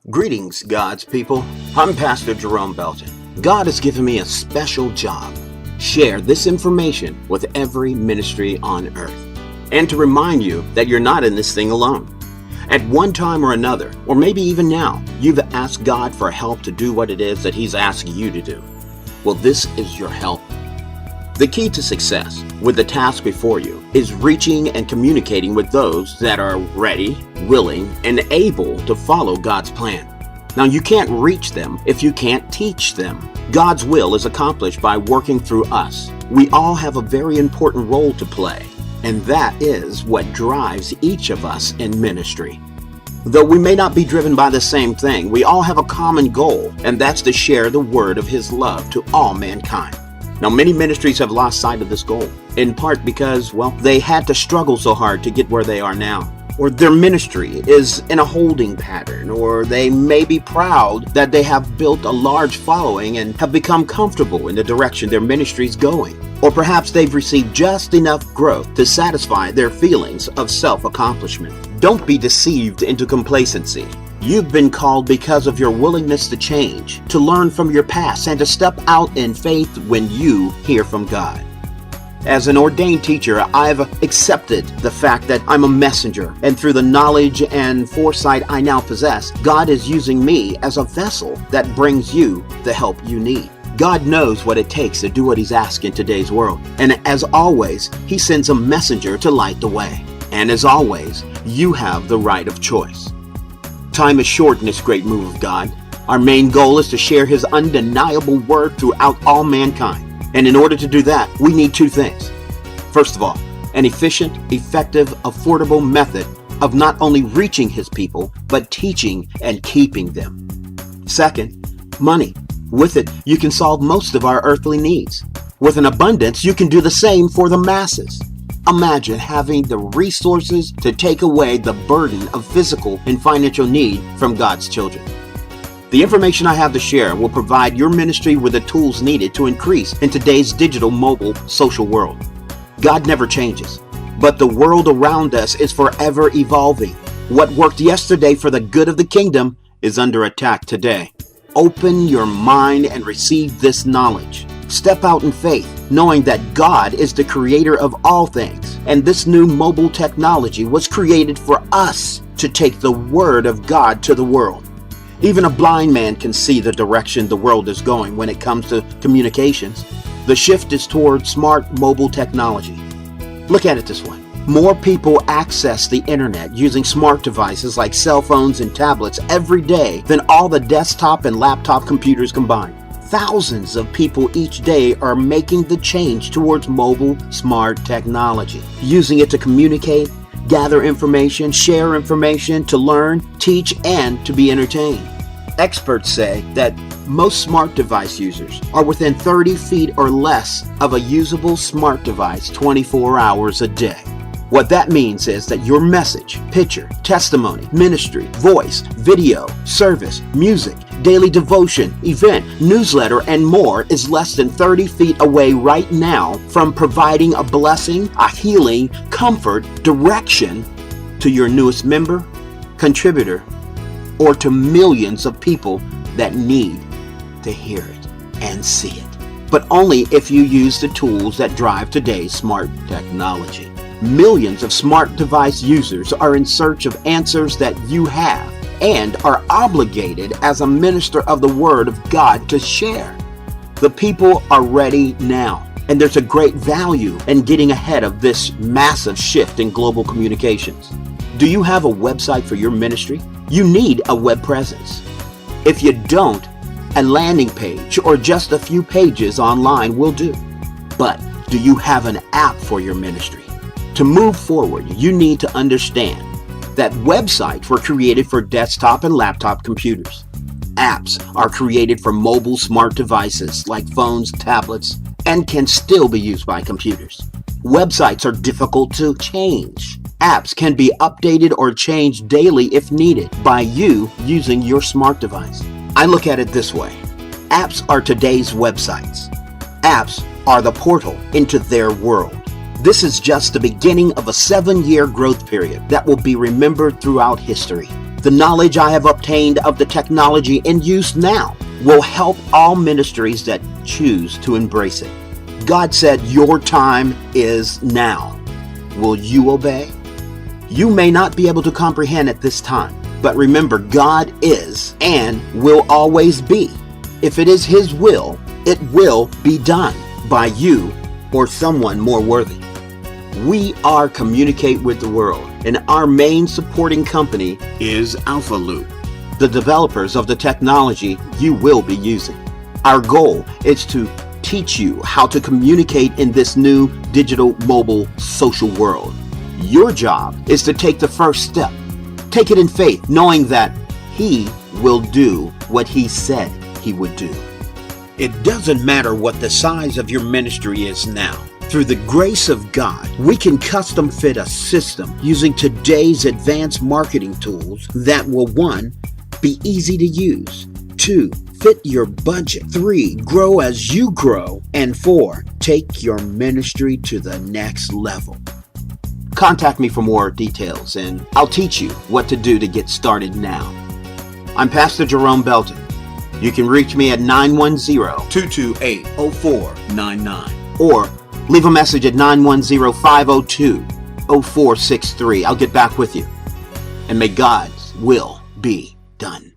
Greetings, God's people. I'm Pastor Jerome Belton. God has given me a special job. Share this information with every ministry on earth. And to remind you that you're not in this thing alone. At one time or another, or maybe even now, you've asked God for help to do what it is that He's asking you to do. Well, this is your help. The key to success with the task before you is reaching and communicating with those that are ready, willing, and able to follow God's plan. Now, you can't reach them if you can't teach them. God's will is accomplished by working through us. We all have a very important role to play, and that is what drives each of us in ministry. Though we may not be driven by the same thing, we all have a common goal, and that's to share the word of His love to all mankind. Now, many ministries have lost sight of this goal, in part because, they had to struggle so hard to get where they are now. Or their ministry is in a holding pattern, or they may be proud that they have built a large following and have become comfortable in the direction their ministry is going. Or perhaps they've received just enough growth to satisfy their feelings of self-accomplishment. Don't be deceived into complacency. You've been called because of your willingness to change, to learn from your past, and to step out in faith when you hear from God. As an ordained teacher, I've accepted the fact that I'm a messenger, and through the knowledge and foresight I now possess, God is using me as a vessel that brings you the help you need. God knows what it takes to do what He's asked in today's world, and as always, He sends a messenger to light the way. And as always, you have the right of choice. Time is short in this great move of God. Our main goal is to share His undeniable word throughout all mankind. And in order to do that, we need two things. First of all, an efficient, effective, affordable method of not only reaching His people, but teaching and keeping them. Second, money. With it, you can solve most of our earthly needs. With an abundance, you can do the same for the masses. Imagine having the resources to take away the burden of physical and financial need from God's children. The information I have to share will provide your ministry with the tools needed to increase in today's digital, mobile, social world. God never changes, but the world around us is forever evolving. What worked yesterday for the good of the kingdom is under attack today. Open your mind and receive this knowledge. Step out in faith, knowing that God is the creator of all things, and this new mobile technology was created for us to take the word of God to the world. Even a blind man can see the direction the world is going when it comes to communications. The shift is toward smart mobile technology. Look at it this way. More people access the internet using smart devices like cell phones and tablets every day than all the desktop and laptop computers combined. Thousands of people each day are making the change towards mobile smart technology, using it to communicate, gather information, share information, to learn, teach, and to be entertained. Experts say that most smart device users are within 30 feet or less of a usable smart device 24 hours a day. What that means is that your message, picture, testimony, ministry, voice, video, service, music, daily devotion, event, newsletter, and more is less than 30 feet away right now from providing a blessing, a healing, comfort, direction to your newest member, contributor, or to millions of people that need to hear it and see it. But only if you use the tools that drive today's smart technology. Millions of smart device users are in search of answers that you have and are obligated as a minister of the Word of God to share. The people are ready now, and there's a great value in getting ahead of this massive shift in global communications. Do you have a website for your ministry? You need a web presence. If you don't, a landing page or just a few pages online will do. But do you have an app for your ministry? To move forward, you need to understand that websites were created for desktop and laptop computers. Apps are created for mobile smart devices like phones, tablets, and can still be used by computers. Websites are difficult to change. Apps can be updated or changed daily if needed by you using your smart device. I look at it this way. Apps are today's websites. Apps are the portal into their world. This is just the beginning of a 7-year growth period that will be remembered throughout history. The knowledge I have obtained of the technology in use now will help all ministries that choose to embrace it. God said, your time is now. Will you obey? You may not be able to comprehend at this time, but remember, God is and will always be. If it is His will, it will be done by you or someone more worthy. We are Communicate with the World, and our main supporting company is AlphaLoop, the developers of the technology you will be using. Our goal is to teach you how to communicate in this new digital mobile social world. Your job is to take the first step. Take it in faith, knowing that He will do what He said He would do. It doesn't matter what the size of your ministry is now. Through the grace of God, we can custom fit a system using today's advanced marketing tools that will 1. Be easy to use, 2. Fit your budget, 3. Grow as you grow, and 4. Take your ministry to the next level. Contact me for more details and I'll teach you what to do to get started now. I'm Pastor Jerome Belton. You can reach me at 910-228-0499 or leave a message at 910-502-0463. I'll get back with you. And may God's will be done.